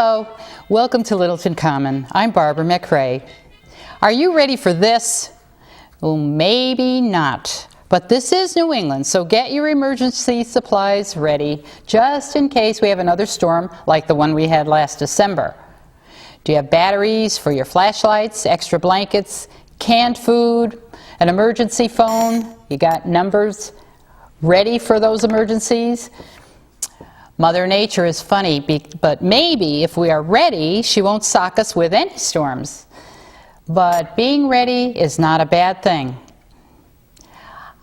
Hello, welcome to Littleton Common. I'm Barbara McRae. Are you ready for this? Well, maybe not. But this is New England, so get your emergency supplies ready, just in case we have another storm like the one we had last December. Do you have batteries for your flashlights, extra blankets, canned food, an emergency phone? You got numbers ready for those emergencies? Mother Nature is funny, but maybe if we are ready, she won't sock us with any storms. But being ready is not a bad thing.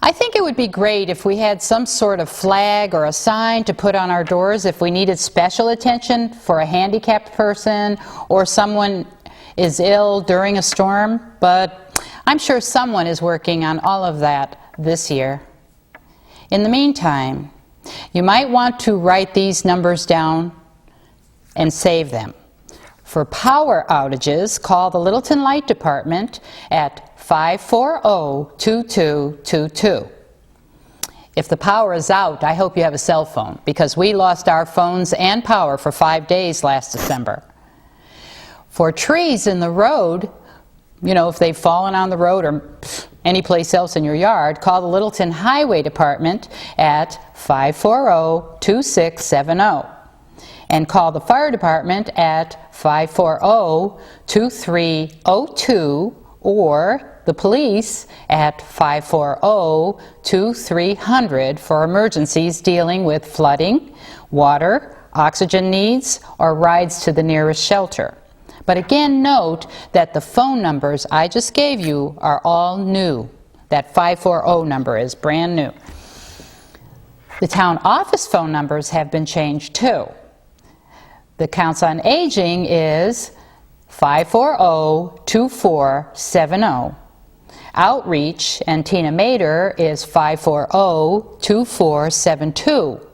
I think it would be great if we had some sort of flag or a sign to put on our doors if we needed special attention for a handicapped person or someone is ill during a storm, but I'm sure someone is working on all of that this year. In the meantime, you might want to write these numbers down and save them. For power outages, call the Littleton Light Department at 540-2222. If the power is out, I hope you have a cell phone, because we lost our phones and power for 5 days last December. For trees in the road, if they've fallen on the road or any place else in your yard, call the Littleton Highway Department at 540-2670. And call the fire department at 540-2302 or the police at 540-2300 for emergencies dealing with flooding, water, oxygen needs, or rides to the nearest shelter. But again, note that the phone numbers I just gave you are all new. That 540 number is brand new. The town office phone numbers have been changed too. The Council on Aging is 540-2470. Outreach and Tina Mater is 540-2472.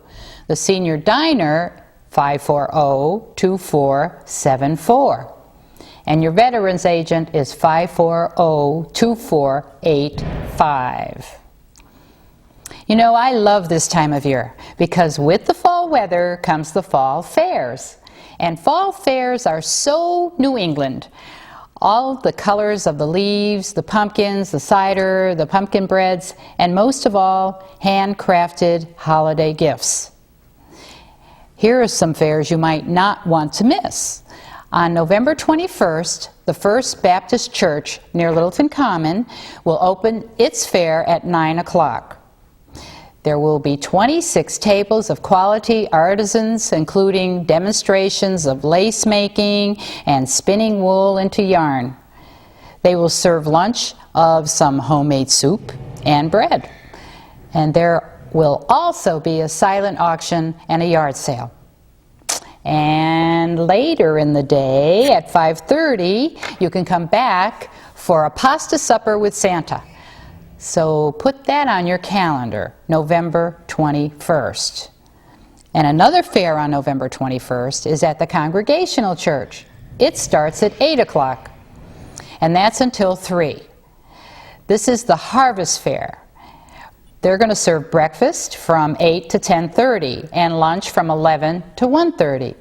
The Senior Diner, 540-2474. And your Veterans Agent is 540-2485. I love this time of year because with the fall weather comes the fall fairs. And fall fairs are so New England. All the colors of the leaves, the pumpkins, the cider, the pumpkin breads, and most of all, handcrafted holiday gifts. Here are some fairs you might not want to miss. On November 21st, the First Baptist Church near Littleton Common will open its fair at 9 o'clock. There will be 26 tables of quality artisans, including demonstrations of lace making and spinning wool into yarn. They will serve lunch of some homemade soup and bread. And there will also be a silent auction and a yard sale. And later in the day at 5:30, you can come back for a pasta supper with Santa. So put that on your calendar, November 21st. And another fair on November 21st is at the Congregational Church. It starts at 8 o'clock, and that's until 3. This is the Harvest Fair. They're going to serve breakfast from 8 to 10:30 and lunch from 11 to 1:30.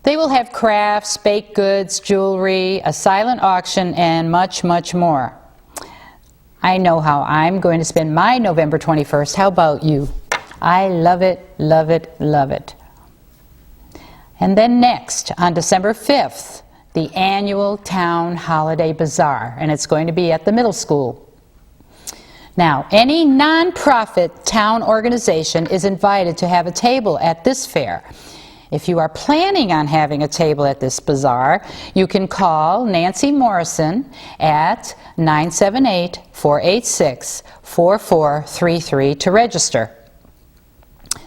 They will have crafts, baked goods, jewelry, a silent auction, and much, much more. I know how I'm going to spend my November 21st. How about you? I love it, love it, love it. And then next, on December 5th, the annual Town Holiday Bazaar, and it's going to be at the middle school. Now, any nonprofit town organization is invited to have a table at this fair. If you are planning on having a table at this bazaar, you can call Nancy Morrison at 978-486-4433 to register.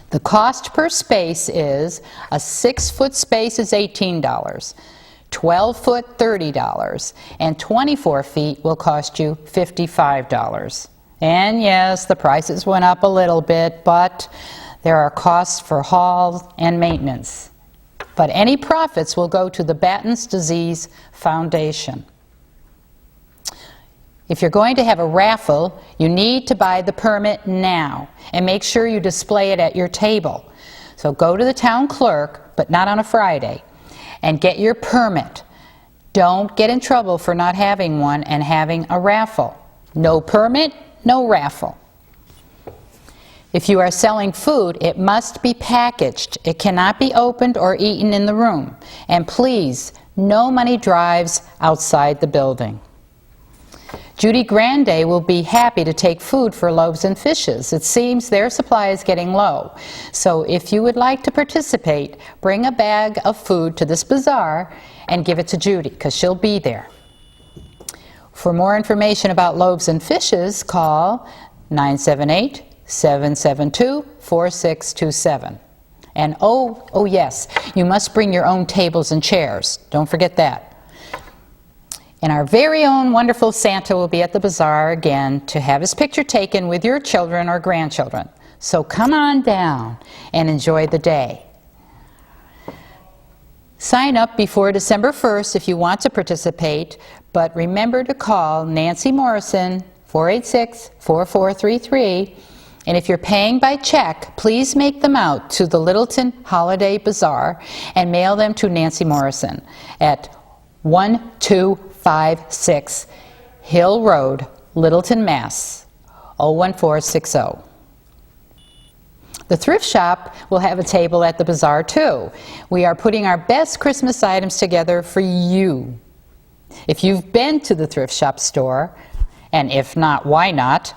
The cost per space is a 6-foot space is $18, 12-foot $30, and 24 feet will cost you $55. And yes, the prices went up a little bit, but there are costs for halls and maintenance. But any profits will go to the Batten's Disease Foundation. If you're going to have a raffle, you need to buy the permit now and make sure you display it at your table. So go to the town clerk, but not on a Friday. and get your permit. Don't get in trouble for not having one and having a raffle. No permit, no raffle. If you are selling food, it must be packaged. It cannot be opened or eaten in the room. And please, no money drives outside the building. Judy Grande will be happy to take food for Loaves and Fishes. It seems their supply is getting low. So if you would like to participate, bring a bag of food to this bazaar and give it to Judy, because she'll be there. For more information about Loaves and Fishes, call 978-772-4627. And oh yes, you must bring your own tables and chairs. Don't forget that. And our very own wonderful Santa will be at the bazaar again to have his picture taken with your children or grandchildren. So come on down and enjoy the day. Sign up before December 1st if you want to participate, but remember to call Nancy Morrison, 486-4433, and if you're paying by check, please make them out to the Littleton Holiday Bazaar and mail them to Nancy Morrison at 1256 Hill Road, Littleton, Mass. 01460. The thrift shop will have a table at the bazaar too. We are putting our best Christmas items together for you. If you've been to the thrift shop store, and if not, why not?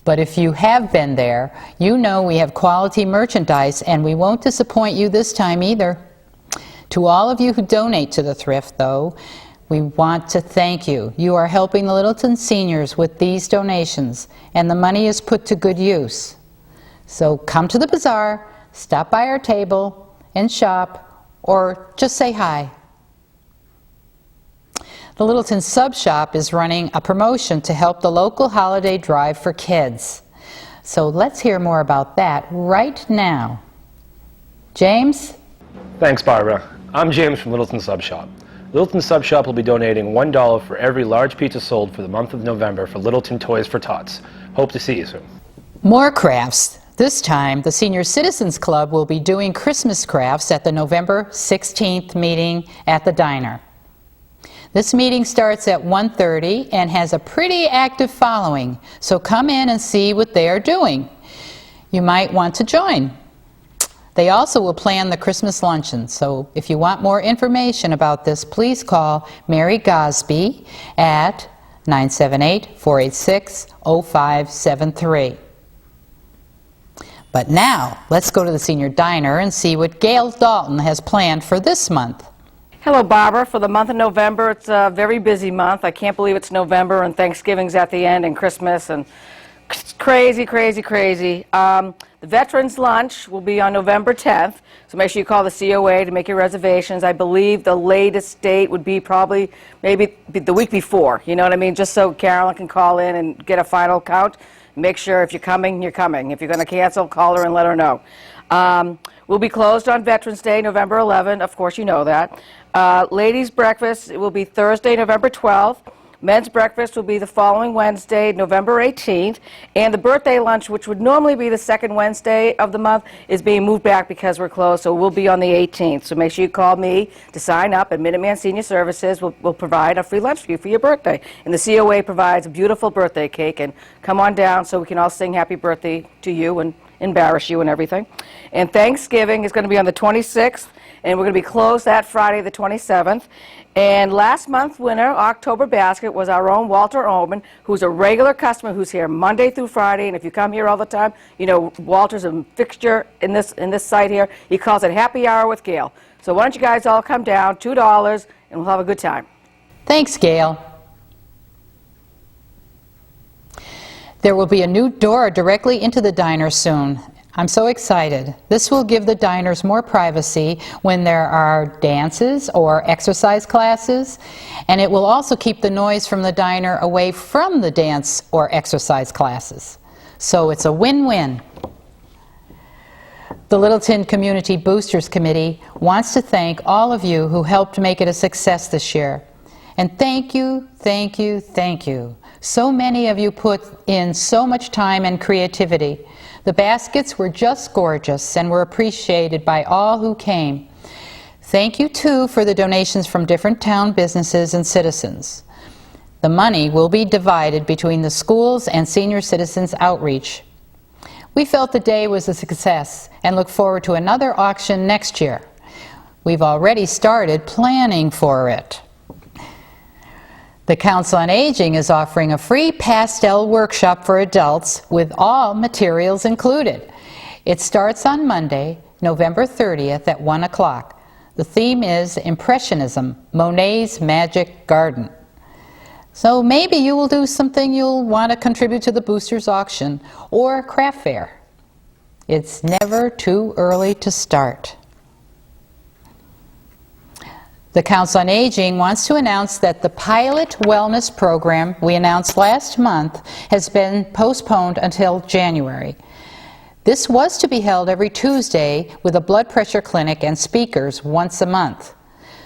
But if you have been there, you know we have quality merchandise and we won't disappoint you this time either. To all of you who donate to the thrift, though, we want to thank you. You are helping the Littleton seniors with these donations, and the money is put to good use. So come to the bazaar, stop by our table, and shop, or just say hi. The Littleton Sub Shop is running a promotion to help the local holiday drive for kids. So let's hear more about that right now. James? Thanks, Barbara. I'm James from Littleton Sub Shop. Littleton Sub Shop will be donating $1 for every large pizza sold for the month of November for Littleton Toys for Tots. Hope to see you soon. More crafts. This time, the Senior Citizens Club will be doing Christmas crafts at the November 16th meeting at the diner. This meeting starts at 1:30 and has a pretty active following, so come in and see what they are doing. You might want to join. They also will plan the Christmas luncheon, so if you want more information about this, please call Mary Gosby at 978-486-0573. But now, let's go to the senior diner and see what Gail Dalton has planned for this month. Hello, Barbara. For the month of November, it's a very busy month. I can't believe it's November and Thanksgiving's at the end and Christmas and it's crazy, crazy, crazy. The Veterans Lunch will be on November 10th, so make sure you call the COA to make your reservations. I believe the latest date would be probably maybe the week before, you know what I mean, just so Carolyn can call in and get a final count. Make sure if you're coming, you're coming. If you're going to cancel, call her and let her know. We'll be closed on Veterans Day, November 11th. Of course, you know that. Ladies' breakfast, it will be Thursday, November 12th. Men's breakfast will be the following Wednesday, November 18th. And the birthday lunch, which would normally be the second Wednesday of the month, is being moved back because we're closed, so we'll be on the 18th. So make sure you call me to sign up, and Minuteman Senior Services will provide a free lunch for you for your birthday. And the COA provides a beautiful birthday cake. And come on down so we can all sing happy birthday to you and embarrass you and everything. And Thanksgiving is going to be on the 26th, and we're going to be closed that Friday, the 27th. And last month's winner, October Basket, was our own Walter Oman, who's a regular customer who's here Monday through Friday. And if you come here all the time, you know Walter's a fixture in this site here. He calls it Happy Hour with Gail. So why don't you guys all come down, $2, and we'll have a good time. Thanks, Gail. There will be a new door directly into the diner soon. I'm so excited. This will give the diners more privacy when there are dances or exercise classes, and it will also keep the noise from the diner away from the dance or exercise classes. So it's a win-win. The Littleton Community Boosters Committee wants to thank all of you who helped make it a success this year. And thank you, thank you, thank you. So many of you put in so much time and creativity. The baskets were just gorgeous and were appreciated by all who came. Thank you, too, for the donations from different town businesses and citizens. The money will be divided between the schools and senior citizens outreach. We felt the day was a success and look forward to another auction next year. We've already started planning for it. The Council on Aging is offering a free pastel workshop for adults with all materials included. It starts on Monday, November 30th at 1 o'clock. The theme is Impressionism, Monet's Magic Garden. So maybe you will do something you'll want to contribute to the Boosters auction or craft fair. It's never too early to start. The Council on Aging wants to announce that the pilot wellness program we announced last month has been postponed until January. This was to be held every Tuesday with a blood pressure clinic and speakers once a month.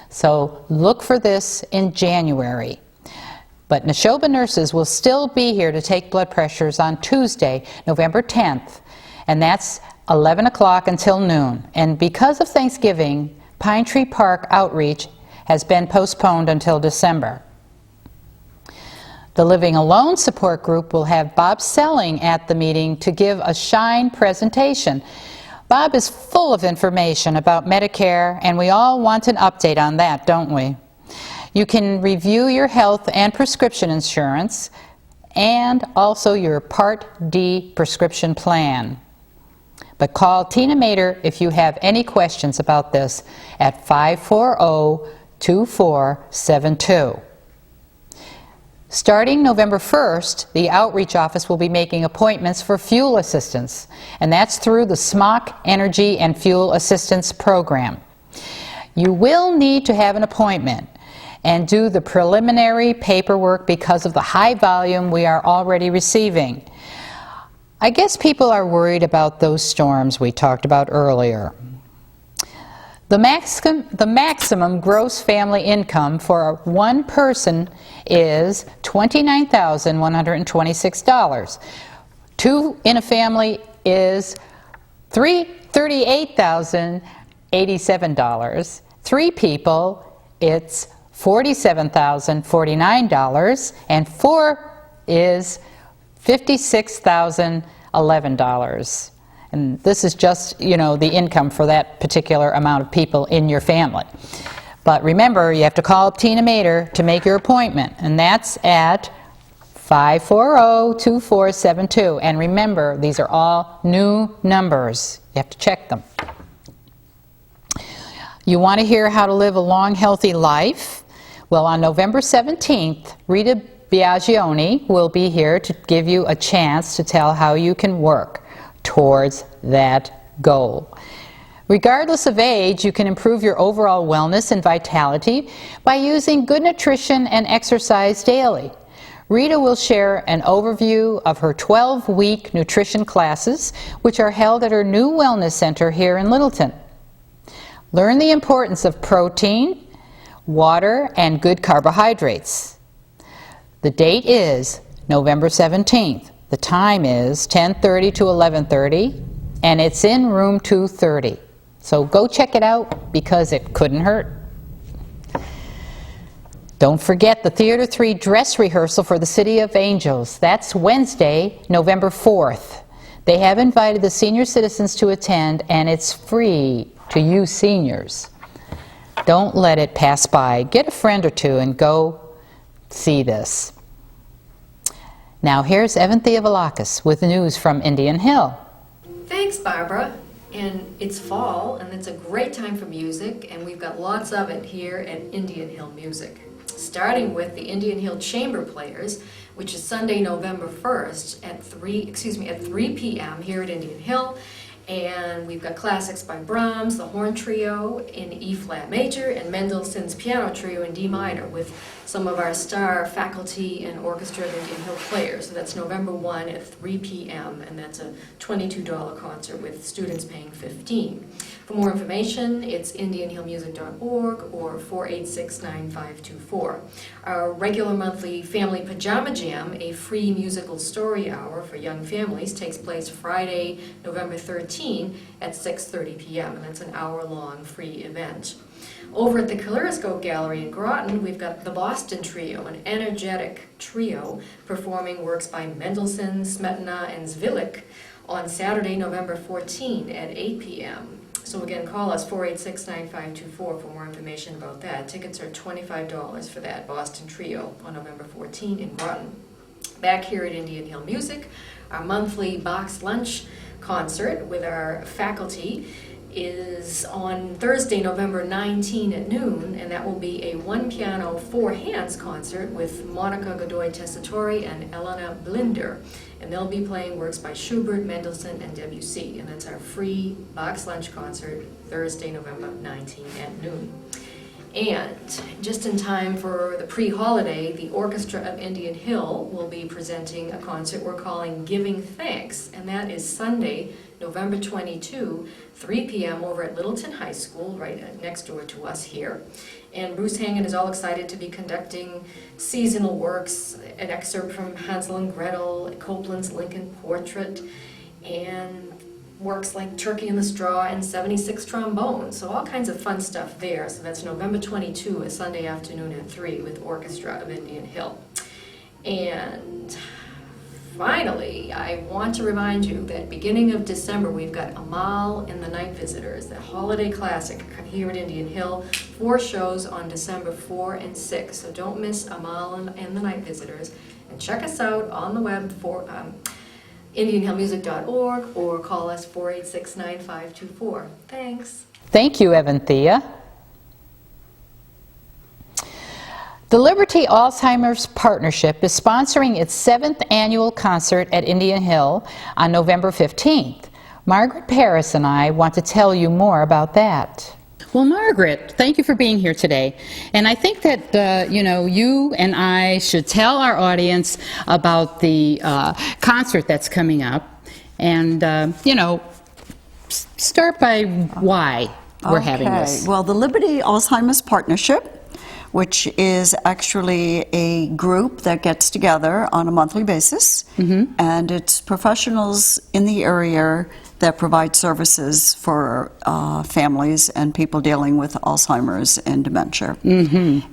So look for this in January. But Neshoba nurses will still be here to take blood pressures on Tuesday, November 10th, and that's 11 o'clock until noon. And because of Thanksgiving, Pine Tree Park outreach has been postponed until December. The Living Alone support group will have Bob Selling at the meeting to give a Shine presentation. Bob is full of information about Medicare, and we all want an update on that, don't we? You can review your health and prescription insurance and also your Part D prescription plan. But call Tina Mater if you have any questions about this at 540-2472. Starting November 1st, the Outreach Office will be making appointments for fuel assistance, and that's through the SMOC Energy and Fuel Assistance Program. You will need to have an appointment and do the preliminary paperwork because of the high volume we are already receiving. I guess people are worried about those storms we talked about earlier. The maximum gross family income for one person is $29,126. Two in a family is $38,087. Three people, it's $47,049, and four is $56,011. And this is just, the income for that particular amount of people in your family. But remember, you have to call up Tina Mater to make your appointment, and that's at 540-2472. And remember, these are all new numbers. You have to check them. You want to hear how to live a long, healthy life? Well, on November 17th, Rita Biagioni will be here to give you a chance to tell how you can work towards that goal. Regardless of age, you can improve your overall wellness and vitality by using good nutrition and exercise daily. Rita will share an overview of her 12-week nutrition classes, which are held at her new wellness center here in Littleton. Learn the importance of protein, water, and good carbohydrates. The date is November 17th. The time is 10:30 to 11:30, and it's in room 230. So go check it out because it couldn't hurt. Don't forget the Theater 3 dress rehearsal for the City of Angels. That's Wednesday, November 4th. They have invited the senior citizens to attend, and it's free to you seniors. Don't let it pass by. Get a friend or two and go see this. Now here's Evan Theovolakis with news from Indian Hill. Thanks, Barbara. And it's fall, and it's a great time for music, and we've got lots of it here at Indian Hill Music. Starting with the Indian Hill Chamber Players, which is Sunday, November 1st at 3 p.m. here at Indian Hill. And we've got classics by Brahms, the Horn Trio in E-flat major, and Mendelssohn's Piano Trio in D minor with some of our star faculty and orchestra of Indian Hill players. So that's November 1 at 3 p.m. and that's a $22 concert with students paying $15. For more information, it's indianhillmusic.org or 486-9524. Our regular monthly Family Pajama Jam, a free musical story hour for young families, takes place Friday, November 13 at 6:30 p.m. and that's an hour-long free event. Over at the Kaleidoscope Gallery in Groton, we've got the Boston Trio, an energetic trio performing works by Mendelssohn, Smetana, and Zwilich on Saturday, November 14 at 8 p.m. So again, call us 486-9524 for more information about that. Tickets are $25 for that Boston Trio on November 14 in Groton. Back here at Indian Hill Music, our monthly box lunch concert with our faculty is on Thursday, November 19 at noon, and that will be a one piano, four hands concert with Monica Godoy Tessitore and Elena Blinder. And they'll be playing works by Schubert, Mendelssohn, and Debussy. And that's our free box lunch concert, Thursday, November 19 at noon. And just in time for the pre-holiday, the Orchestra of Indian Hill will be presenting a concert we're calling Giving Thanks, and that is Sunday, November 22, 3 p.m. over at Littleton High School, right next door to us here. And Bruce Hangen is all excited to be conducting seasonal works, an excerpt from Hansel and Gretel, Copland's Lincoln Portrait, and works like Turkey in the Straw and 76 Trombones. So all kinds of fun stuff there. So that's November 22, a Sunday afternoon at 3 with Orchestra of Indian Hill. And finally, I want to remind you that beginning of December, we've got Amal and the Night Visitors, the holiday classic here at Indian Hill. 4 shows on December 4 and 6. So don't miss Amal and the Night Visitors. And check us out on the web for IndianHillMusic.org or call us 486-9524. Thanks. Thank you, Evanthea. The Liberty Alzheimer's Partnership is sponsoring its 7th annual concert at Indian Hill on November 15th. Margaret Paris and I want to tell you more about that. Well, Margaret, thank you for being here today. And I think that, you and I should tell our audience about the concert that's coming up. And, start by why we're having this. Well, the Liberty Alzheimer's Partnership, which is actually a group that gets together on a monthly basis, and it's professionals in the area that provide services for families and people dealing with Alzheimer's and dementia.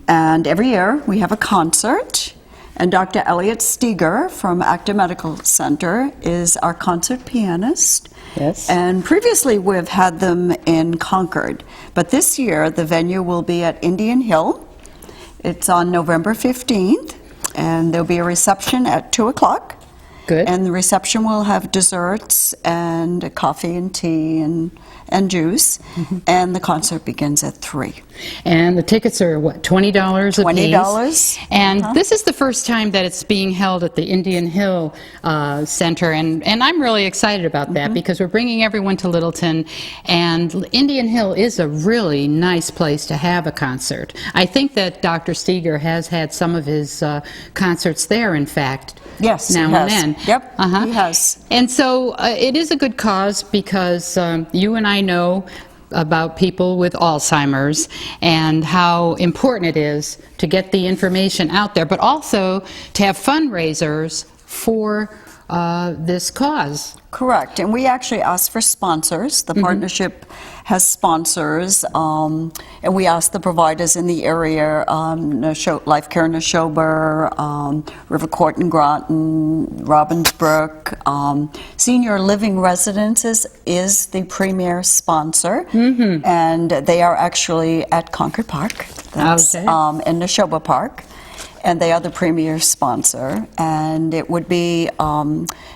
And every year we have a concert, and Dr. Elliot Steger from Acton Medical Center is our concert pianist. Yes. And previously we've had them in Concord, but this year the venue will be at Indian Hill. It's on November 15th, and there'll be a reception at 2 o'clock. Good. And the reception will have desserts and coffee and tea and juice, and the concert begins at 3. And the tickets are, what, $20 a piece? $20. And this is the first time that it's being held at the Indian Hill Center, and I'm really excited about that because we're bringing everyone to Littleton, and Indian Hill is a really nice place to have a concert. I think that Dr. Steger has had some of his concerts there, in fact. Yes, now he has. and then. Yep, he has. And so it is a good cause because you and I know about people with Alzheimer's and how important it is to get the information out there, but also to have fundraisers for this cause. Correct, and we actually asked for sponsors. The partnership has sponsors, and we asked the providers in the area, Life Care Neshoba, River Court and Groton, Robbinsbrook. Senior Living Residences is the premier sponsor, and they are actually at Concord Park. That's in Neshoba Park. And they are the premier sponsor, and it would be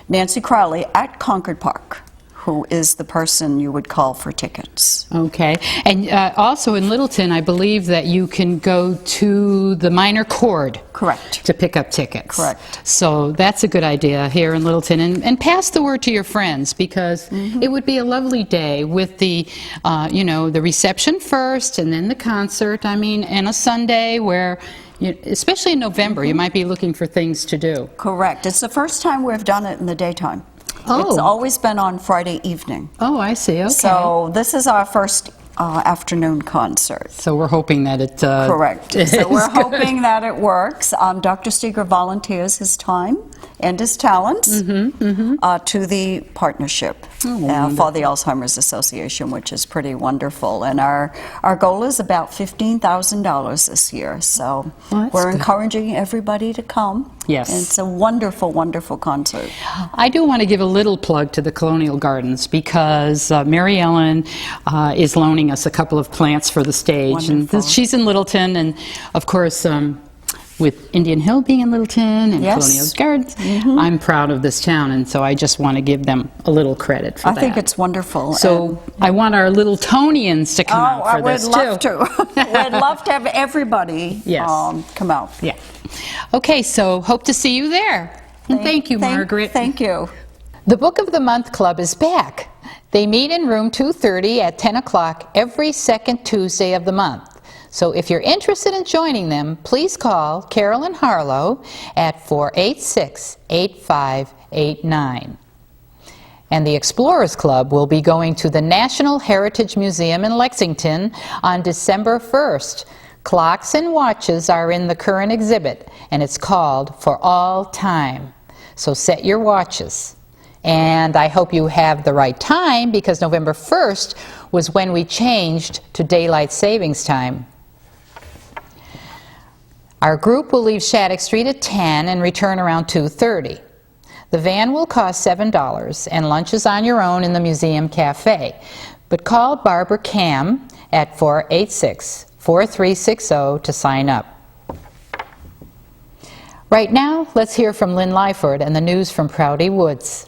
Nancy Crowley at Concord Park, who is the person you would call for tickets. Okay, and also in Littleton, I believe that you can go to the minor chord. Correct. To pick up tickets. Correct. So that's a good idea here in Littleton, and pass the word to your friends because it would be a lovely day with the, the reception first and then the concert. I mean, and a Sunday where, especially in November, you might be looking for things to do. Correct. It's the first time we've done it in the daytime. Oh. It's always been on Friday evening. Oh, I see. Okay. So this is our first afternoon concert. So we're hoping that it Correct. So is we're good. hoping that it works. Dr. Steger volunteers his time and his talents to the partnership for the Alzheimer's Association, which is pretty wonderful. And our goal is about $15,000 this year. So Well, that's we're good. encouraging everybody to come. Yes. And it's a wonderful, wonderful concert. I do want to give a little plug to the Colonial Gardens because Mary Ellen is loaning us a couple of plants for the stage. Wonderful. And she's in Littleton, and of course, with Indian Hill being in Littleton and Yes. Colonial Gardens, I'm proud of this town, and so I just want to give them a little credit for I that. think it's wonderful. So I want our Littletonians to come out for this, I would too. love to. We'd love to have everybody Yes. come out. Yeah. Okay, so hope to see you there. And thank you, Margaret. Thank you. The Book of the Month Club is back. They meet in room 230 at 10 o'clock every second Tuesday of the month. So if you're interested in joining them, please call Carolyn Harlow at 486-8589. And the Explorers Club will be going to the National Heritage Museum in Lexington on December 1st. Clocks and watches are in the current exhibit, and it's called For All Time. So set your watches. And I hope you have the right time, because November 1st was when we changed to daylight savings time. Our group will leave Shattuck Street at 10 and return around 2:30. The van will cost $7, and lunch is on your own in the museum cafe. But call Barbara Cam at 486-4360 to sign up. Right now, let's hear from Lynn Lyford and the news from Prouty Woods.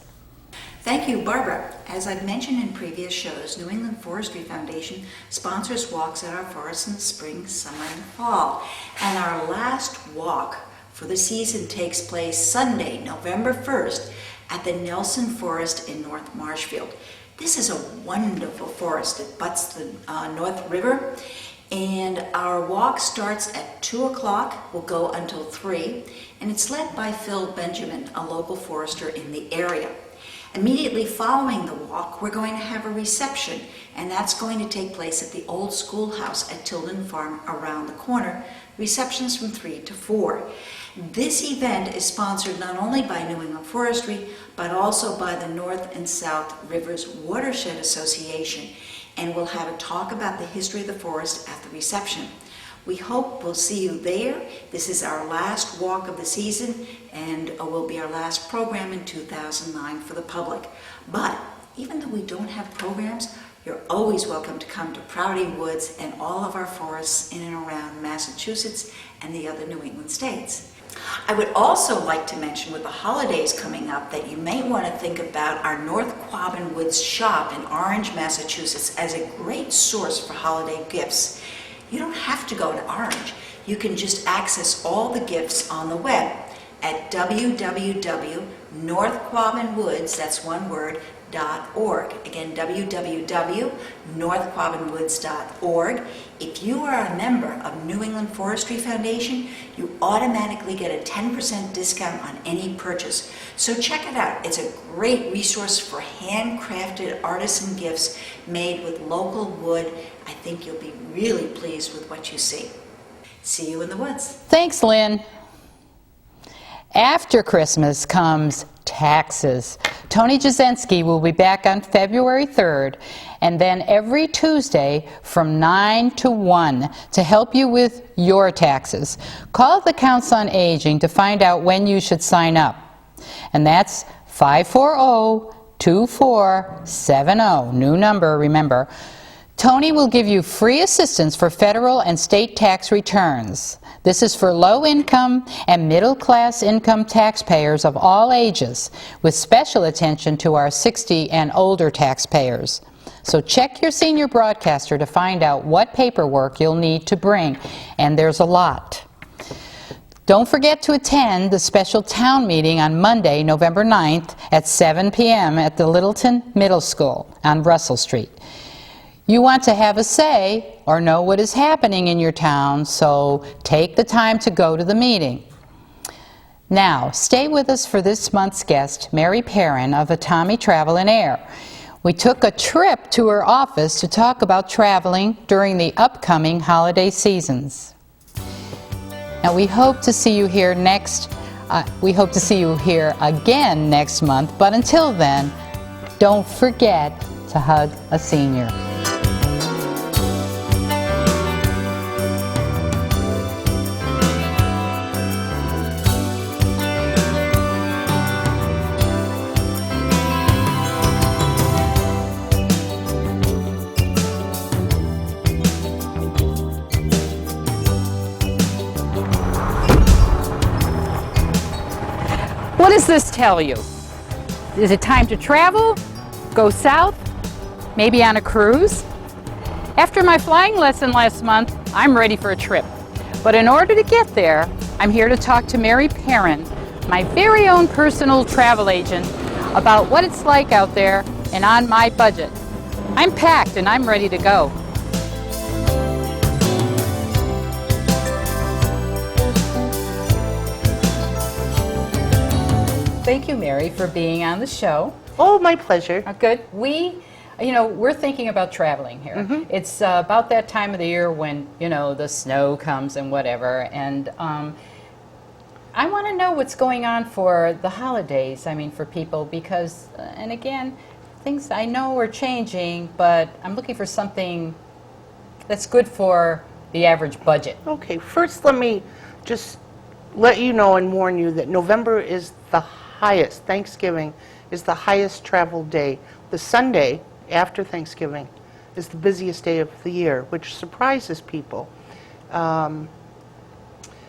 Thank you, Barbara. As I've mentioned in previous shows, New England Forestry Foundation sponsors walks at our forests in the spring, summer, and fall. And our last walk for the season takes place Sunday, November 1st, at the Nelson Forest in North Marshfield. This is a wonderful forest. It butts the North River. And our walk starts at 2 o'clock, will go until 3, and it's led by Phil Benjamin, a local forester in the area. Immediately following the walk, we're going to have a reception, and that's going to take place at the old schoolhouse at Tilden Farm around the corner. Receptions from 3 to 4. This event is sponsored not only by New England Forestry, but also by the North and South Rivers Watershed Association, and we'll have a talk about the history of the forest at the reception. We hope we'll see you there. This is our last walk of the season, and will be our last program in 2009 for the public. But even though we don't have programs, you're always welcome to come to Prouty Woods and all of our forests in and around Massachusetts and the other New England states. I would also like to mention, with the holidays coming up, that you may want to think about our North Quabbin Woods shop in Orange, Massachusetts as a great source for holiday gifts. You don't have to go to Orange. You can just access all the gifts on the web at www.northquabbinwoods, that's one word, .org. Again, www.northquabbinwoods.org. If you are a member of New England Forestry Foundation, you automatically get a 10% discount on any purchase. So check it out. It's a great resource for handcrafted artisan gifts made with local wood. I think you'll be really pleased with what you see. See you in the woods. Thanks, Lynn. After Christmas comes taxes. Tony Jasinski will be back on February 3rd, and then every Tuesday from 9 to 1 to help you with your taxes. Call the Council on Aging to find out when you should sign up. And that's 540-2470. New number, remember. Tony will give you free assistance for federal and state tax returns. This is for low-income and middle-class income taxpayers of all ages, with special attention to our 60 and older taxpayers. So check your senior broadcaster to find out what paperwork you'll need to bring, and there's a lot. Don't forget to attend the special town meeting on Monday, November 9th at 7 p.m. at the Littleton Middle School on Russell Street. You want to have a say or know what is happening in your town, so take the time to go to the meeting. Now, stay with us for this month's guest, Mary Perrin of Atami Travel and Air. We took a trip to her office to talk about traveling during the upcoming holiday seasons. Now we hope to see you here again next month, but until then, don't forget to hug a senior. What does this tell you? Is it time to travel? Go south? Maybe on a cruise? After my flying lesson last month, I'm ready for a trip. But in order to get there, I'm here to talk to Mary Perrin, my very own personal travel agent, about what it's like out there and on my budget. I'm packed and I'm ready to go. Thank you, Mary, for being on the show. Oh, my pleasure. Good. We're thinking about traveling here. It's about that time of the year when, the snow comes and whatever. And I want to know what's going on for the holidays, for people, because, and again, things I know are changing, but I'm looking for something that's good for the average budget. Okay, first let me just let you know and warn you that November is the highest, Thanksgiving is the highest travel day. The Sunday after Thanksgiving is the busiest day of the year, which surprises people.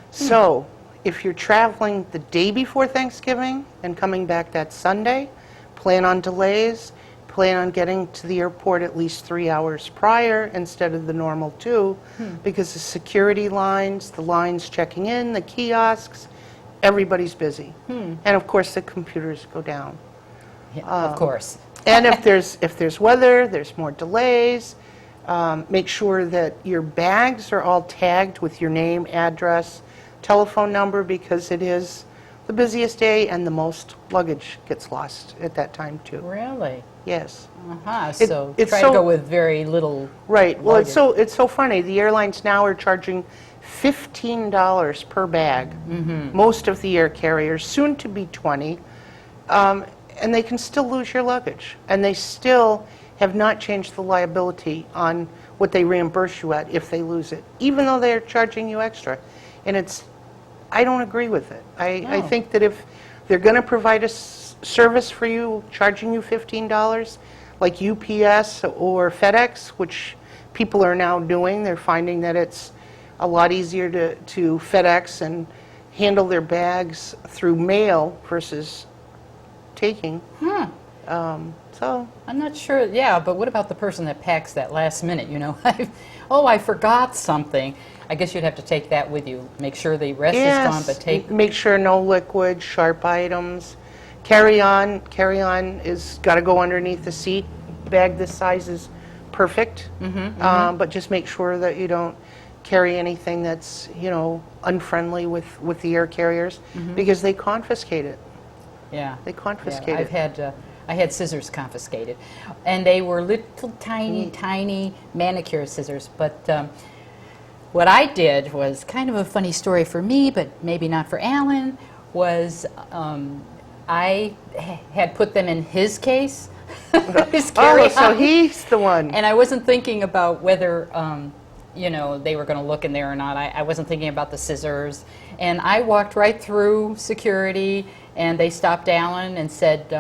So if you're traveling the day before Thanksgiving and coming back that Sunday, plan on delays, plan on getting to the airport at least 3 hours prior instead of the normal 2, because the security lines, the lines checking in, the kiosks, everybody's busy. And of course the computers go down. Yeah, of course. And if there's weather, there's more delays. Make sure that your bags are all tagged with your name, address, telephone number, because it is the busiest day and the most luggage gets lost at that time too. Really? Yes. So it's try to go with very little. Right. Well, luggage. it's so funny. The airlines now are charging $15 per bag. Most of the air carriers, soon to be 20, and they can still lose your luggage, and they still have not changed the liability on what they reimburse you at if they lose it, even though they're charging you extra. And I don't agree with it. I think that if they're going to provide a service for you, charging you $15, like UPS or FedEx, which people are now doing, they're finding that it's a lot easier to FedEx and handle their bags through mail versus taking. So I'm not sure. Yeah, but what about the person that packs that last minute? I forgot something. I guess you'd have to take that with you. Make sure the rest is gone, but make sure no liquid, sharp items. Carry-on is got to go underneath the seat. Bag this size is perfect, but just make sure that you don't carry anything that's unfriendly with the air carriers, because they confiscate it. Yeah, they confiscate it. I had scissors confiscated, and they were little tiny manicure scissors. But what I did was kind of a funny story for me, but maybe not for Alan. Was I had put them in his case. His carry-on. So he's the one. And I wasn't thinking about whether they were going to look in there or not. I wasn't thinking about the scissors. And I walked right through security, and they stopped Alan and said,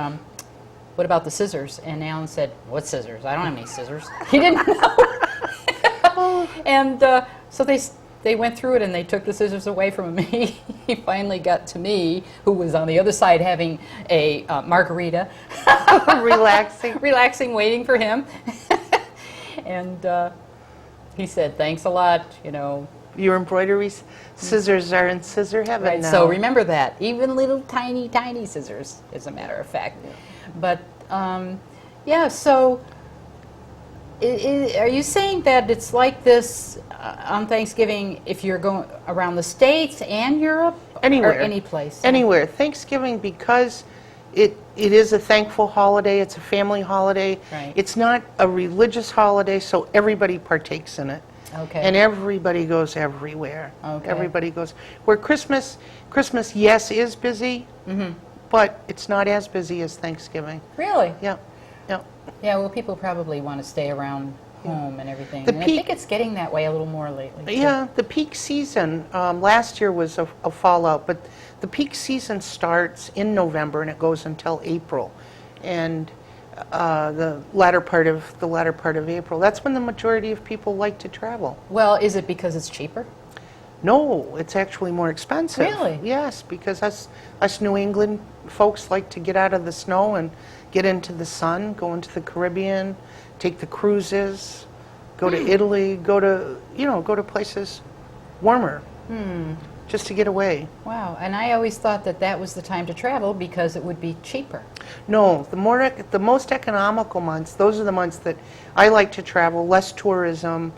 what about the scissors? And Alan said, what scissors? I don't have any scissors. He didn't know. And so they went through it, and they took the scissors away from him. He finally got to me, who was on the other side having a margarita. Relaxing, waiting for him. And he said, thanks a lot, Your embroidery scissors are in scissor heaven right, now. so remember that. Even little tiny scissors, as a matter of fact. Yeah. But, so are you saying that it's like this on Thanksgiving if you're going around the States and Europe? Anywhere. Or any place? Anywhere. Thanksgiving, because It is a thankful holiday. It's a family holiday. Right. It's not a religious holiday, so everybody partakes in it. Okay. And everybody goes everywhere. Okay. Everybody goes. Where Christmas, yes, is busy, but it's not as busy as Thanksgiving. Really? Yeah, yeah. Yeah, well, people probably want to stay around home and everything. The And I peak- think it's getting that way a little more lately. too. Yeah, the peak season, last year was a fallout, but the peak season starts in November and it goes until April. And the latter part of April, that's when the majority of people like to travel. Well, is it because it's cheaper? No, it's actually more expensive. Really? Yes, because us New England folks like to get out of the snow and get into the sun, go into the Caribbean, take the cruises, go to Italy, go to places warmer, just to get away. Wow, and I always thought that that was the time to travel because it would be cheaper. No, the most economical months, those are the months that I like to travel, less tourism,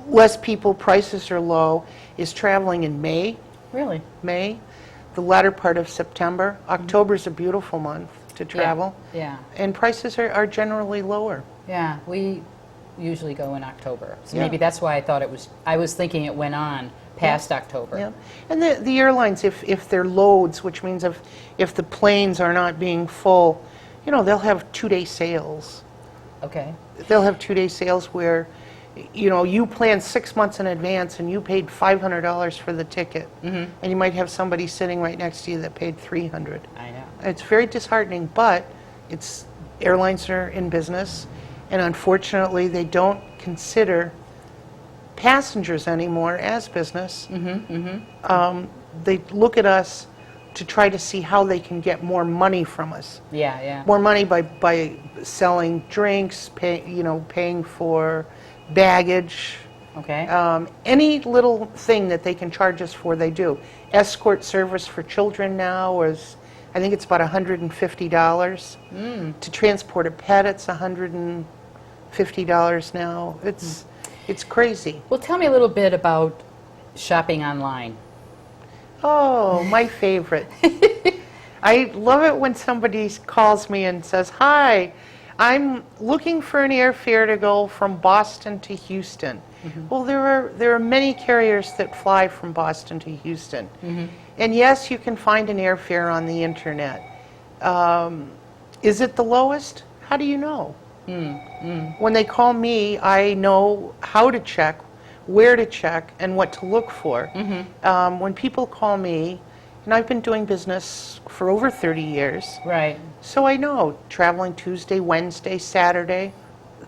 less people, prices are low, is traveling in May, Really? the latter part of September. October's a beautiful month to travel. Yeah. And prices are generally lower. Yeah, we usually go in October. So Yeah. maybe that's why I was thinking it went on past October. Yeah. And the airlines, if they're loads, which means if the planes are not being full, they'll have 2-day sales. Okay. They'll have 2-day sales where, you plan 6 months in advance and you paid $500 for the ticket. And you might have somebody sitting right next to you that paid $300. I know. It's very disheartening, but airlines are in business, and unfortunately they don't consider passengers anymore as business. They look at us to try to see how they can get more money from us. Yeah, yeah. More money by selling drinks, paying for baggage. Okay. Any little thing that they can charge us for, they do. Escort service for children now is, I think it's about $150. To transport a pet, it's $150 now. It's crazy. Well, tell me a little bit about shopping online. Oh, my favorite. I love it when somebody calls me and says, "Hi, I'm looking for an airfare to go from Boston to Houston." Well, there are many carriers that fly from Boston to Houston. And yes, you can find an airfare on the internet. Is it the lowest? How do you know? When they call me, I know how to check, where to check, and what to look for. When people call me, and I've been doing business for over 30 years, Right. so I know traveling Tuesday, Wednesday, Saturday,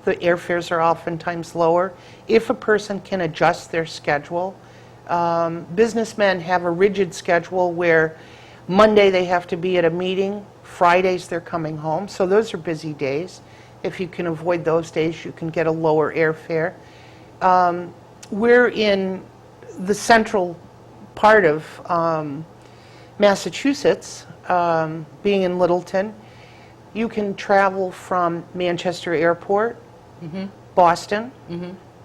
the airfares are oftentimes lower. If a person can adjust their schedule, businessmen have a rigid schedule where Monday they have to be at a meeting, Fridays they're coming home, so those are busy days. If you can avoid those days, you can get a lower airfare. We're in the central part of Massachusetts, being in Littleton. You can travel from Manchester Airport, Boston,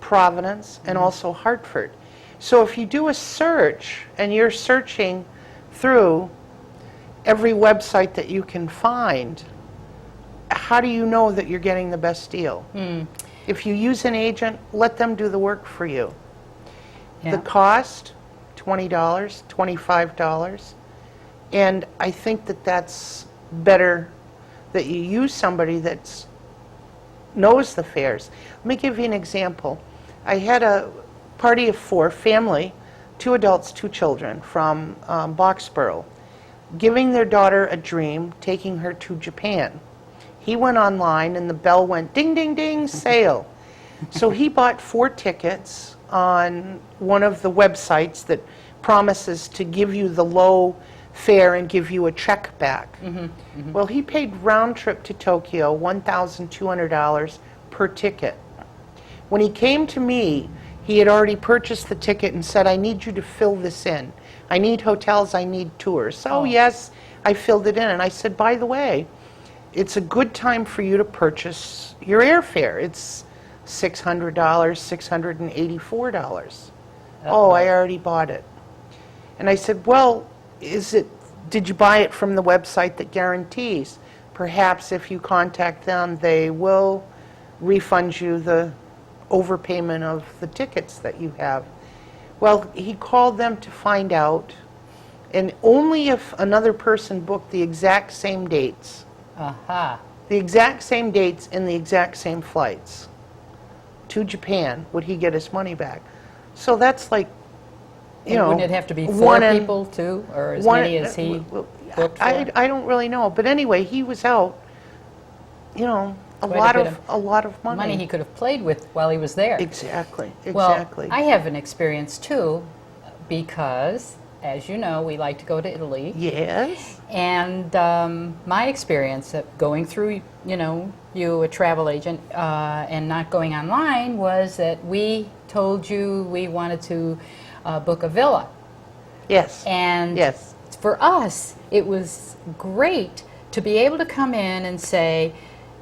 Providence, and also Hartford. So if you do a search and you're searching through every website that you can find, how do you know that you're getting the best deal? If you use an agent, let them do the work for you. Yeah. The cost, $20, $25. And I think that that's better that you use somebody that knows the fares. Let me give you an example. I had a party of 4, family, 2 adults, 2 children from Boxborough, giving their daughter a dream, taking her to Japan. He went online and the bell went ding, ding, ding, sale. So he bought 4 tickets on one of the websites that promises to give you the low fare and give you a check back. Well, he paid round trip to Tokyo $1,200 per ticket. When he came to me, he had already purchased the ticket and said, "I need you to fill this in. I need hotels, I need tours." So yes, I filled it in, and I said, "By the way, it's a good time for you to purchase your airfare. It's $600, $684. Oh, I already bought it. And I said, "Well, is it did you buy it from the website that guarantees? Perhaps if you contact them, they will refund you the overpayment of the tickets that you have. Well, he called them to find out, and only if another person booked the exact same dates, Aha. the exact same dates and the exact same flights to Japan would he get his money back. So that's like, you And know, wouldn't it have to be 4 one in- people too, or as one- many as he well, booked for? I don't really know, but anyway, he was out, you know, a Quite a lot bit of a lot of money. money he could have played with while he was there. Exactly, Well, exactly. I have an experience too, because, as you know, we like to go to Italy. Yes. And my experience of going through, you know, you, a travel agent, and not going online was that we told you we wanted to book a villa. Yes. And Yes. for us, it was great to be able to come in and say,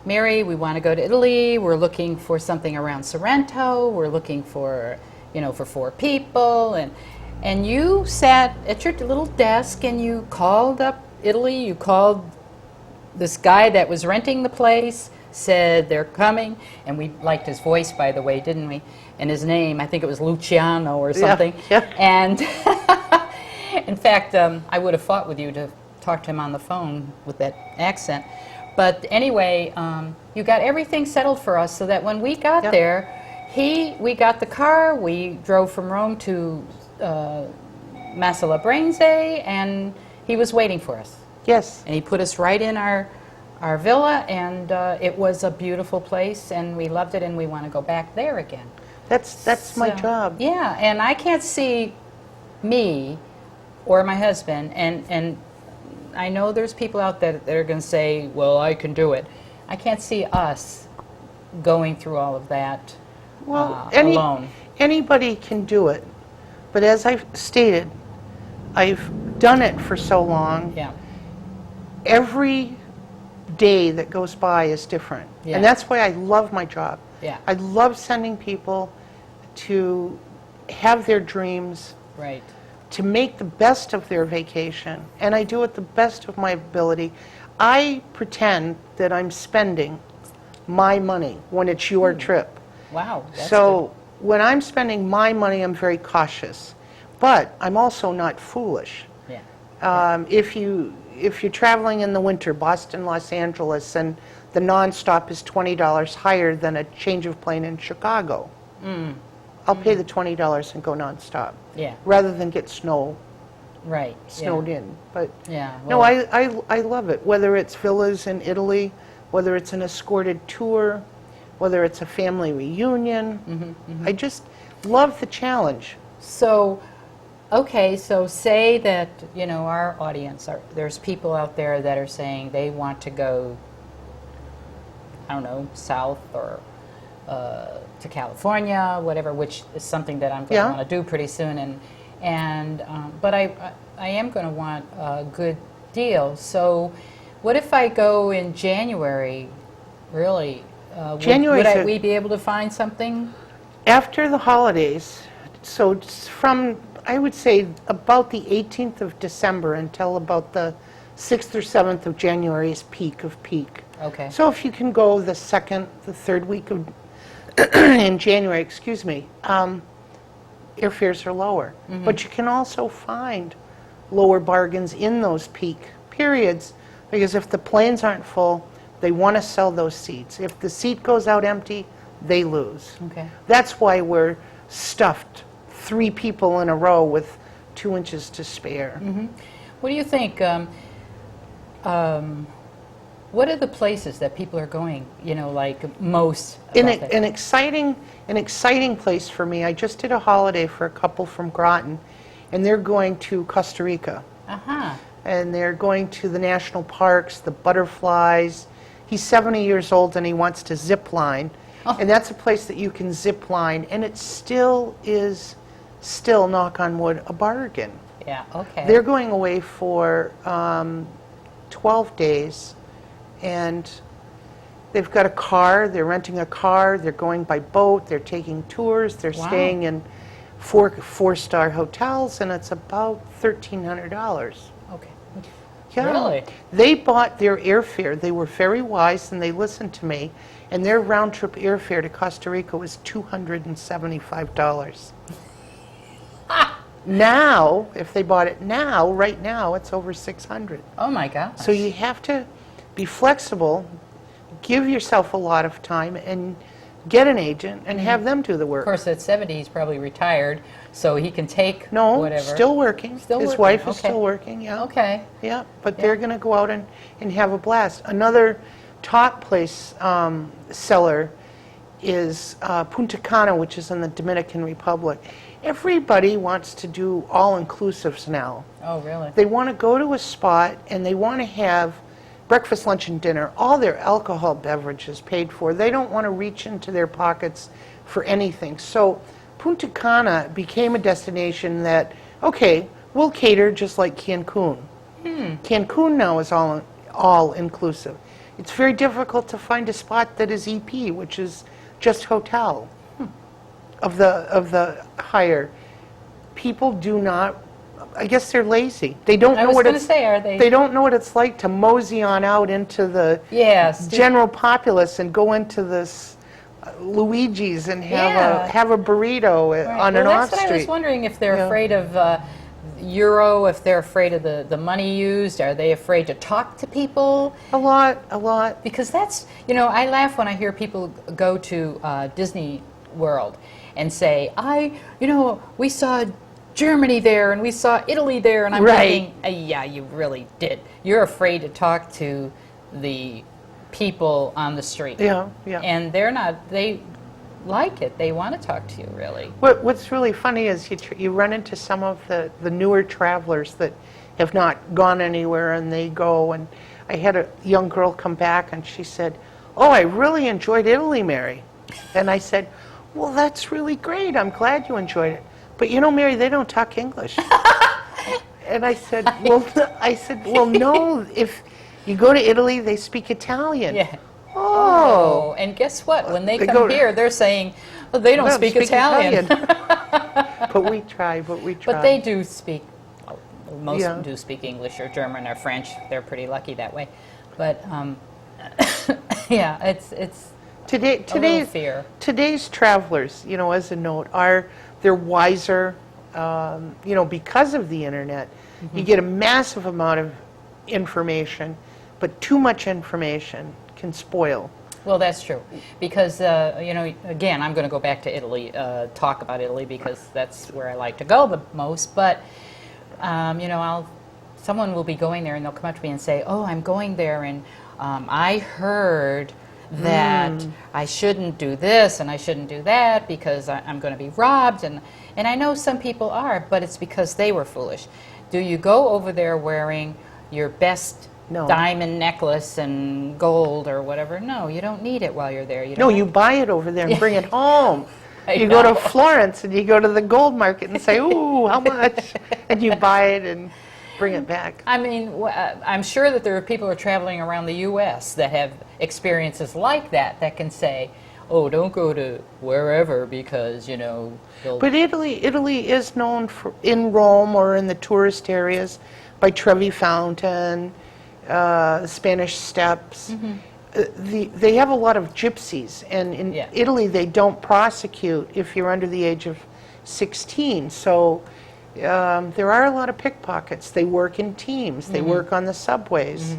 Mary, we want to go to Italy. We're looking for something around Sorrento. We're looking for, you know, for 4 people. And you sat at your little desk and you called up Italy. You called this guy that was renting the place, said they're coming. And we liked his voice, by the way, didn't we? And his name, I think it was Luciano or something. yeah. And in fact, I would have fought with you to talk to him on the phone with that accent. But anyway, you got everything settled for us so that when we got Yep. there, we got the car, we drove from Rome to Massalabrense, and he was waiting for us. Yes. And he put us right in our villa, and it was a beautiful place, and we loved it, and we want to go back there again. That's my So, job. Yeah, and I can't see me or my husband, and I know there's people out there that are going to say, well, I can do it. I can't see us going through all of that alone. Anybody can do it. But as I've stated, I've done it for so long. Yeah, Every day that goes by is different. Yeah. And that's why I love my job. Yeah. I love sending people to have their dreams, right. to make the best of their vacation, and I do it the best of my ability. I pretend that I'm spending my money when it's your trip. Wow, that's So when I'm spending my money, I'm very cautious, but I'm also not foolish. good. Yeah. If you're traveling in the winter, Boston, Los Angeles, and the nonstop is $20 higher than a change of plane in Chicago, I'll pay the $20 and go nonstop. Yeah. Rather than get snowed Right. in. But Yeah. no, well, I love it. Whether it's villas in Italy, whether it's an escorted tour, whether it's a family reunion, I just love the challenge. So, okay, so say that, you know, our audience, there's people out there that are saying they want to go, I don't know, south or to California, whatever, which is something that I'm going to Yeah. want to do pretty soon. But I am going to want a good deal. So, what if I go in January? Really, January's would a- we be able to find something? After the holidays, so it's from, I would say, about the 18th of December until about the 6th or 7th of January is peak of peak. Okay. So if you can go the second, the third week of in January, excuse me, airfares are lower. But you can also find lower bargains in those peak periods, because if the planes aren't full, they want to sell those seats. If the seat goes out empty, they lose. Okay. That's why we're stuffed 3 people in a row with 2 inches to spare. What do you think? What are the places that people are going? You know, like most. about that? An exciting place for me. I just did a holiday for a couple from Groton, and they're going to Costa Rica. Uh-huh. And they're going to the national parks, the butterflies. He's 70 years old and he wants to zip line. Oh. And that's a place that you can zip line, and it still is, knock on wood, a bargain. Yeah. Okay. They're going away for 12 days, and they've got a car, they're renting a car, they're going by boat, they're taking tours, they're Wow. staying in four-star hotels, and it's about $1,300. Okay. Yeah. Really? They bought their airfare. They were very wise and they listened to me. And their round trip airfare to Costa Rica was $275. Now, if they bought it now, right now, it's over $600. Oh my God. So you have to be flexible, give yourself a lot of time, and get an agent and have them do the work. Of course, at 70, he's probably retired, so he can take No, whatever. still working. Still His working, wife is okay. still working, yeah. Okay. Yeah, but they're going to go out and have a blast. Another top place seller is Punta Cana, which is in the Dominican Republic. Everybody wants to do all-inclusives now. Oh, really? They want to go to a spot and they want to have breakfast, lunch, and dinner, all their alcohol beverages paid for. They don't want to reach into their pockets for anything. So Punta Cana became a destination that, okay, we'll cater just like Cancun. Cancun now is all inclusive. It's very difficult to find a spot that is EP, which is just hotel of the higher. People do not, I guess they're lazy. They don't I know was what going to it's say, are they? they don't know what it's like to mosey on out into the Yes. general populace and go into this Luigi's and Yeah. have a burrito Right. on an Well, off that's what I was street. wondering, if they're Yeah. afraid of euro, if they're afraid of the money used. Are they afraid to talk to people? A lot. Because that's, I laugh when I hear people go to Disney World and say, we saw Germany there and we saw Italy there, and I'm Right. thinking, yeah, you really did. You're afraid to talk to the people on the street. Yeah. And they like it. They want to talk to you, really. What's really funny is you run into some of the newer travelers that have not gone anywhere, and they go, and I had a young girl come back and she said, "Oh, I really enjoyed Italy, Mary." And I said, "Well, that's really great. I'm glad you enjoyed it. But Mary, they don't talk English." And I said, well, no, if you go to Italy, they speak Italian. Yeah. Oh. And guess what? When they They come go to- here, they're saying, well, they don't speak Italian. But we try. But they do speak, most Yeah. do speak English or German or French. They're pretty lucky that way. But, yeah, it's little fear. Today's travelers, as a note, they're wiser, because of the internet. You get a massive amount of information, but too much information can spoil. Well, that's true. Because, again, I'm going to go back to Italy, talk about Italy, because that's where I like to go the most. But, someone will be going there and they'll come up to me and say, "Oh, I'm going there and I heard that I shouldn't do this and I shouldn't do that because I'm going to be robbed." And I know some people are, but it's because they were foolish. Do you go over there wearing your best No. diamond necklace and gold or whatever? No, you don't need it while you're there. No, you buy it over there and bring it home. You go to Florence and you go to the gold market and say, "Ooh, how much?" And you buy it and bring it back. I mean, I'm sure that there are people who are traveling around the U.S. that have experiences like that can say, "Oh, don't go to wherever because, they'll..." But Italy is known in Rome or in the tourist areas by Trevi Fountain, the Spanish Steps. They have a lot of gypsies, and in Italy they don't prosecute if you're under the age of 16. So there are a lot of pickpockets. They work in teams. They work on the subways.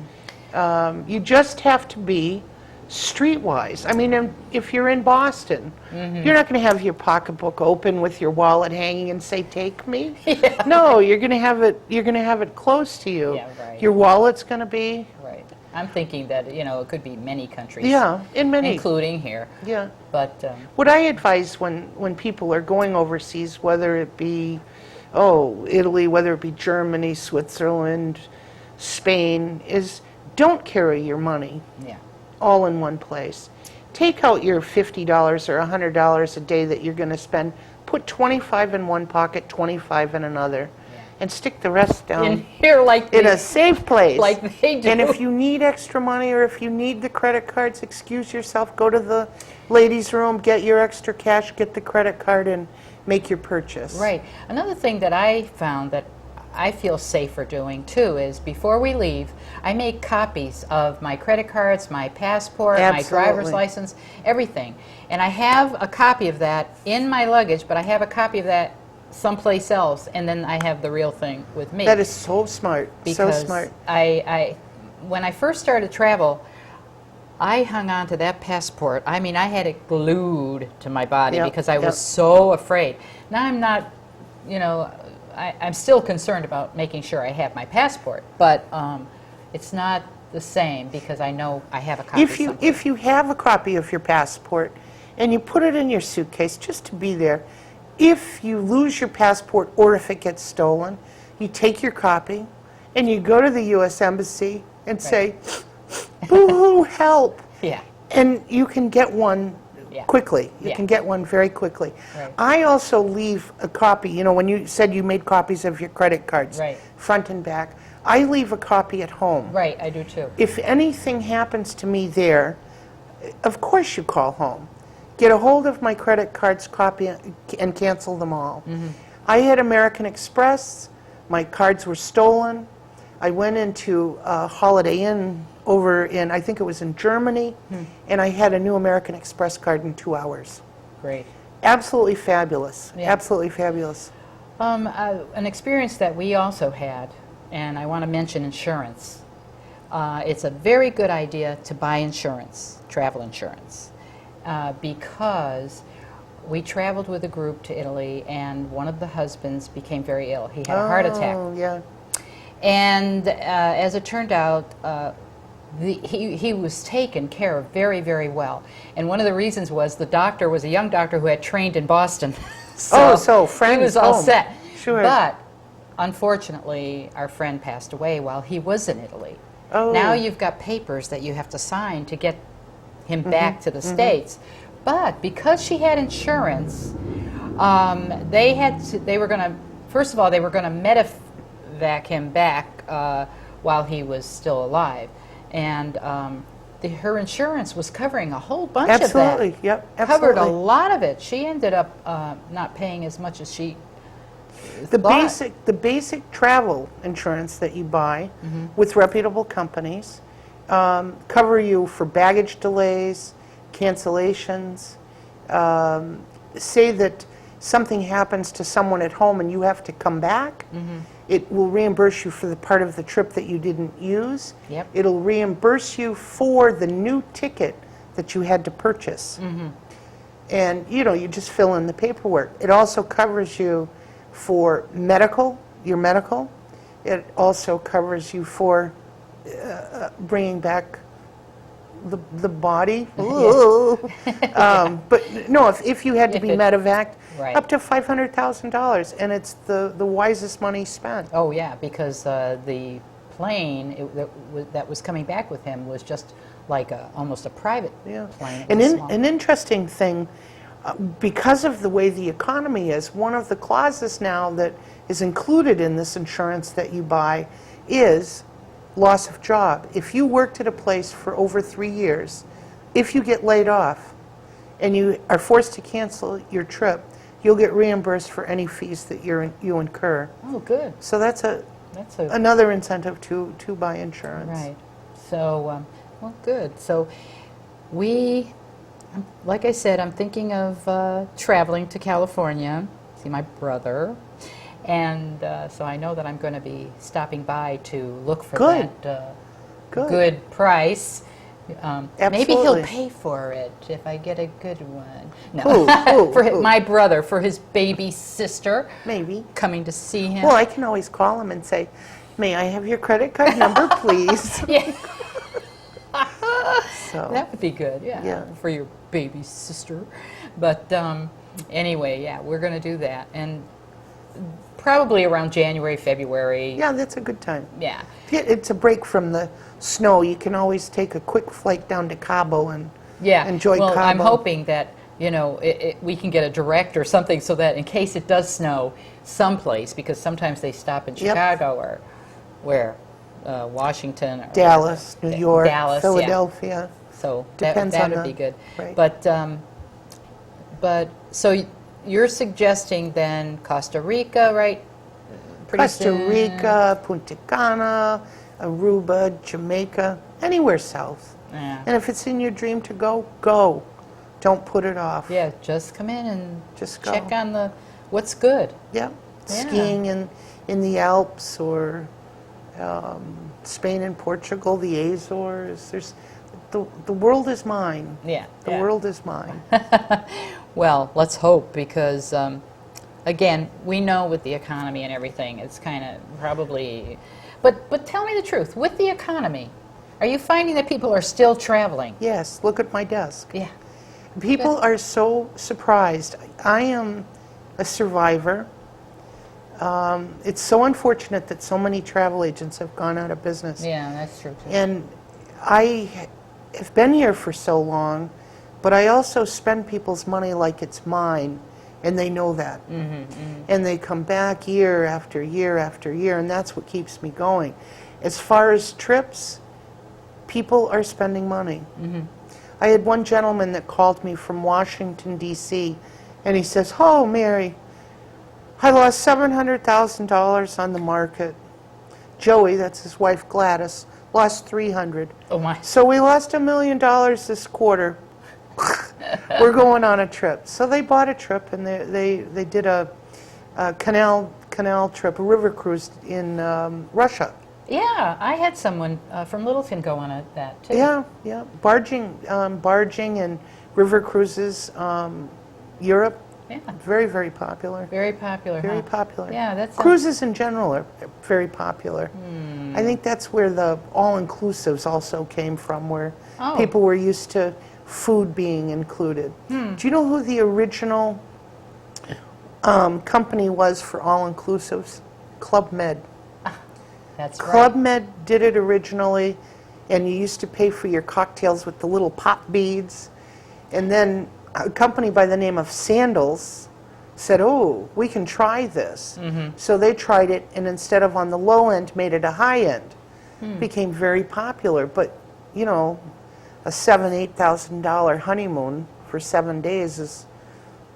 You just have to be streetwise. I mean, if you're in Boston, you're not going to have your pocketbook open with your wallet hanging and say, "Take me." Yeah. No, you're going to have it. You're going to have it close to you. Yeah, right. Your wallet's going to be. Right. I'm thinking that, it could be many countries. Yeah, in many. Including here. Yeah. But, What I advise when people are going overseas, whether it be, Italy, whether it be Germany, Switzerland, Spain, is don't carry your money yeah. all in one place. Take out your $50 or $100 a day that you're going to spend. Put 25 in one pocket, 25 in another, and stick the rest down In here like in a they- safe place. like they do. And if you need extra money or if you need the credit cards, excuse yourself, go to the ladies' room, get your extra cash, get the credit card, and make your purchase. Right. Another thing that I found that I feel safer doing too is before we leave, I make copies of my credit cards, my passport, my driver's Absolutely. license, everything. And I have a copy of that in my luggage, but I have a copy of that someplace else, and then I have the real thing with me. That is so smart, so Because smart. when I first started travel, I hung on to that passport. I mean, I had it glued to my body Yep, because I yep. was so afraid. Now I'm not, you know, I'm still concerned about making sure I have my passport, but it's not the same because I know I have a copy somewhere. If you have a copy of your passport and you put it in your suitcase just to be there, if you lose your passport or if it gets stolen, you take your copy and you go to the U.S. Embassy and say, boo-hoo, help. Yeah. And you can get one Yeah. quickly. You Yeah. can get one very quickly. Right. I also leave a copy, you know, when you said you made copies of your credit cards, Right. front and back, I leave a copy at home. Right, I do too. If anything happens to me there, of course you call home. Get a hold of my credit cards, copy and cancel them all. I had American Express. My cards were stolen. I went into a Holiday Inn over in, I think it was in Germany, and I had a new American Express card in 2 hours. Great. Absolutely fabulous. Yeah. Absolutely fabulous. An experience that we also had, and I want to mention insurance. It's a very good idea to buy insurance, travel insurance, because we traveled with a group to Italy, and one of the husbands became very ill. He had a heart attack. Oh, yeah. And as it turned out, he was taken care of very, very well. And one of the reasons was the doctor was a young doctor who had trained in Boston. So friend he was is all home. set. Sure. But unfortunately, our friend passed away while he was in Italy. Oh. Now you've got papers that you have to sign to get him Mm-hmm. back to the States. But because she had insurance, they were going to, first of all, they were going to medevac him back while he was still alive. And her insurance was covering a whole bunch Absolutely, of that. yep, Covered a absolutely. lot of it. She ended up not paying as much as she The thought. basic travel insurance that you buy Mm-hmm. with reputable companies cover you for baggage delays, cancellations. Say that something happens to someone at home and you have to come back. Mm-hmm. It will reimburse you for the part of the trip that you didn't use. Yep. It'll reimburse you for the new ticket that you had to purchase. Mm-hmm. And you just fill in the paperwork. It also covers you for your medical. It also covers you for bringing back the body. Ooh. But no, if you had to be medevaced, Right. up to $500,000, and it's the wisest money spent. Oh yeah, because the plane that was coming back with him was just like almost a private plane. It And was small. an interesting thing, because of the way the economy is, one of the clauses now that is included in this insurance that you buy is loss of job. If you worked at a place for over 3 years, if you get laid off and you are forced to cancel your trip, you'll get reimbursed for any fees that you incur. Oh, good. So that's That's a another incentive to buy insurance. right. So, well, good. So, like I said, I'm thinking of traveling to California, see my brother, and so I know that I'm going to be stopping by to look for Good. that Good. good price. Maybe he'll Absolutely. pay for it if I get a good one. No, Who? for Who? my brother, for his baby sister Maybe. coming to see him. Well, I can always call him and say, "May I have your credit card number, please?" Yeah. So, That would be good, yeah, Yeah. for your baby sister. But anyway, yeah, we're going to do that. And probably around January, February. yeah, that's a good time. Yeah. It's a break from the snow. You can always take a quick flight down to Cabo and Yeah. enjoy well, Cabo. I'm hoping that, we can get a direct or something so that in case it does snow someplace, because sometimes they stop in Yep. Chicago or where? Washington. Or Dallas, New York, Dallas, yeah. Philadelphia. So Depends that on would the- be good. right. But so you're suggesting then Costa Rica, right? pretty Costa soon. Rica, Punta Cana, Aruba, Jamaica, anywhere south. Yeah. And if it's in your dream to go, go. Don't put it off. Yeah, just come in and Just go. check on the what's good. Yep. Yeah. Skiing in the Alps or Spain and Portugal, the Azores. The world is mine. Yeah. The yeah. world is mine. Well, let's hope because, again, we know with the economy and everything, it's kind of probably. But tell me the truth. With the economy, are you finding that people are still traveling? Yes, look at my desk. Yeah. People are so surprised. I am a survivor. It's so unfortunate that so many travel agents have gone out of business. Yeah, that's true too. And I have been here for so long, but I also spend people's money like it's mine, and they know that. And they come back year after year after year, and that's what keeps me going. As far as trips, people are spending money. I had one gentleman that called me from Washington, D.C., and he says, "Oh, Mary, I lost $700,000 on the market. Joey, that's his wife Gladys, lost $300. Oh my. So we lost $1 million this quarter. We're going on a trip." So they bought a trip, and they did a canal trip, a river cruise in Russia. Yeah, I had someone from Littleton go on that too. Yeah. Barging and river cruises, Europe, Yeah. very, very popular. Very popular. Very huh? popular. Yeah, that's Cruises in general are very popular. I think that's where the all-inclusives also came from, where Oh. people were used to food being included. Do you know who the original company was for all-inclusives? Club Med. That's Club right. Med did it originally, and you used to pay for your cocktails with the little pop beads. And then a company by the name of Sandals said, "Oh, we can try this." So they tried it, and instead of on the low end, made it a high end. Became very popular. But, you know, a $7,000-8,000 honeymoon for 7 days is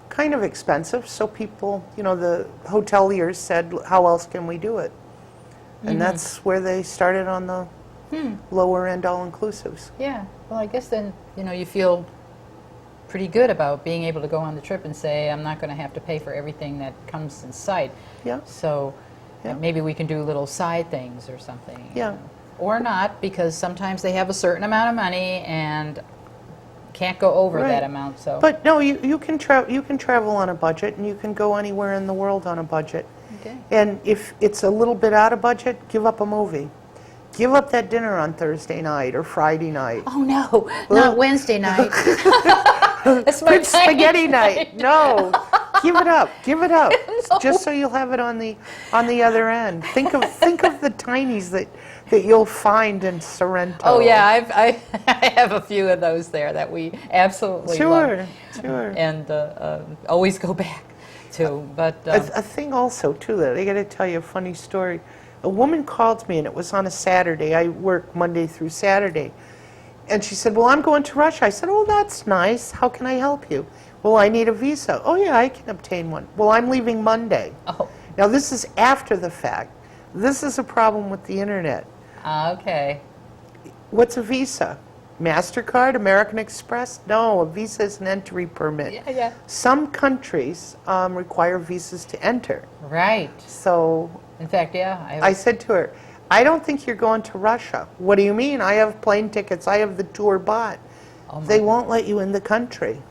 kind of expensive. So people, you know, the hoteliers said, "How else can we do it?" And that's where they started on the lower end all-inclusives. Yeah. Well, I guess then, you know, you feel pretty good about being able to go on the trip and say, I'm not going to have to pay for everything that comes in sight. Yeah. So Yeah. maybe we can do little side things or something. you Yeah. know. Or not, because sometimes they have a certain amount of money and can't go over Right. that amount. So. But no, you can travel on a budget, and you can go anywhere in the world on a budget. Okay. And if it's a little bit out of budget, give up a movie. Give up that dinner on Thursday night or Friday night. Oh no, not Wednesday night. That's my Good spaghetti night. No, give it up. Give it up. Just so you'll have it on the other end. Think of the tinies that you'll find in Sorrento. Oh yeah, I have a few of those there that we absolutely love. Sure. And always go back to. But A thing also, too, that I got to tell you a funny story. A woman called me, and it was on a Saturday. I work Monday through Saturday. And she said, "Well, I'm going to Russia." I said, "Oh, that's nice. How can I help you?" "Well, I need a visa." "Oh, yeah, I can obtain one." "Well, I'm leaving Monday." oh, Now, this is after the fact. This is a problem with the internet. okay. What's a visa? MasterCard, American Express? No, a visa is an entry permit. Yeah. Some countries require visas to enter. Right. So In fact, yeah. I said to her, "I don't think you're going to Russia." "What do you mean? I have plane tickets. I have the tour bought." Oh my. They won't let you in the country.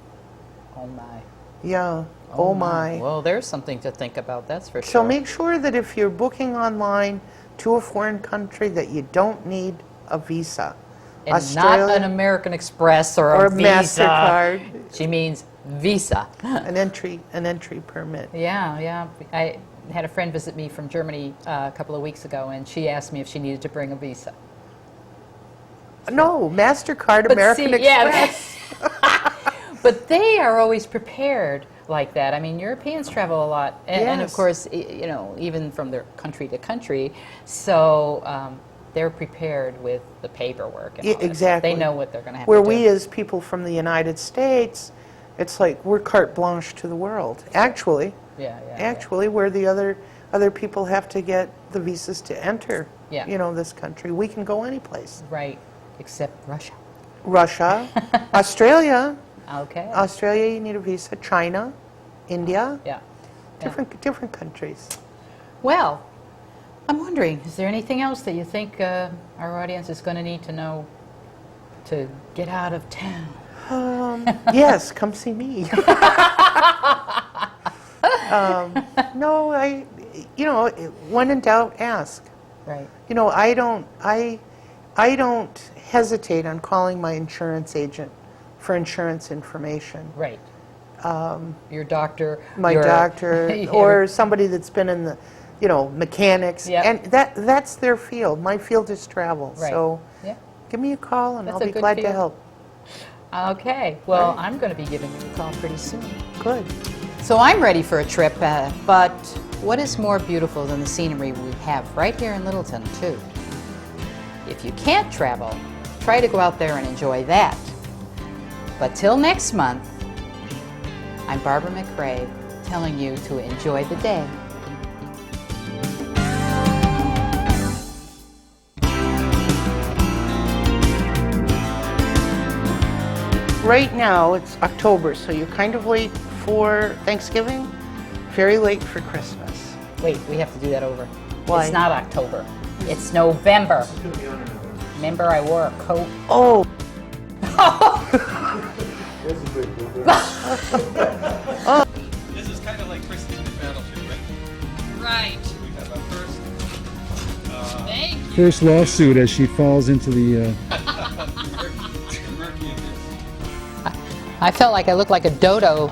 Oh my. Yeah. Oh my. Well, there's something to think about. That's for So sure. make sure that if you're booking online to a foreign country that you don't need a visa. And not an American Express or or a a Visa. MasterCard, She means Visa. an entry permit. Yeah. I had a friend visit me from Germany a couple of weeks ago, and she asked me if she needed to bring a visa. No, MasterCard, But American see, yeah, Express. But they are always prepared like that. I mean, Europeans travel a lot, and of Yes. course, you know, even from their country to country. So they're prepared with the paperwork. And all that stuff. Exactly. They know what they're going to have Where to do. we as people from the United States, it's like we're carte blanche to the world. Actually, Yeah. we're the Other people have to get the visas to enter, Yeah. this country. We can go any place. Right, except Russia. Russia, Australia. Okay. Australia, you need a visa. China, India, Yeah. different countries. Well, I'm wondering, is there anything else that you think our audience is going to need to know to get out of town? Yes, come see me. No, when in doubt, ask. Right. I don't hesitate on calling my insurance agent for insurance information. Right. Your doctor. My your- doctor, your- or somebody that's been in the, mechanics. Yep. And that's their field. My field is travel. Right. So Yeah. give me a call and That's I'll a be good glad to field. help. Okay. Well, I'm going to be giving you a call pretty soon. Good. So I'm ready for a trip, but what is more beautiful than the scenery we have right here in Littleton, too? If you can't travel, try to go out there and enjoy that. But till next month, I'm Barbara McRae telling you to enjoy the day. Right now, it's October, so you're kind of late for Thanksgiving, very late for Christmas. Wait, we have to do that over. Why? It's not October. It's November. Remember, I wore a coat. Oh, This is kind of like Christine in Battleship, right? Right. We have our first. Thank you. First lawsuit as she falls into the Murky in this. I felt like I looked like a dodo.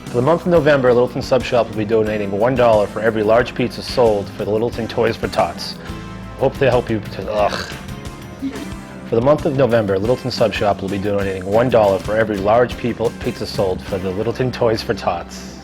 For the month of November, Littleton Sub Shop will be donating $1 for every large pizza sold for the Littleton Toys for Tots. Hope they help you to, For the month of November, Littleton Sub Shop will be donating $1 for every large pizza sold for the Littleton Toys for Tots.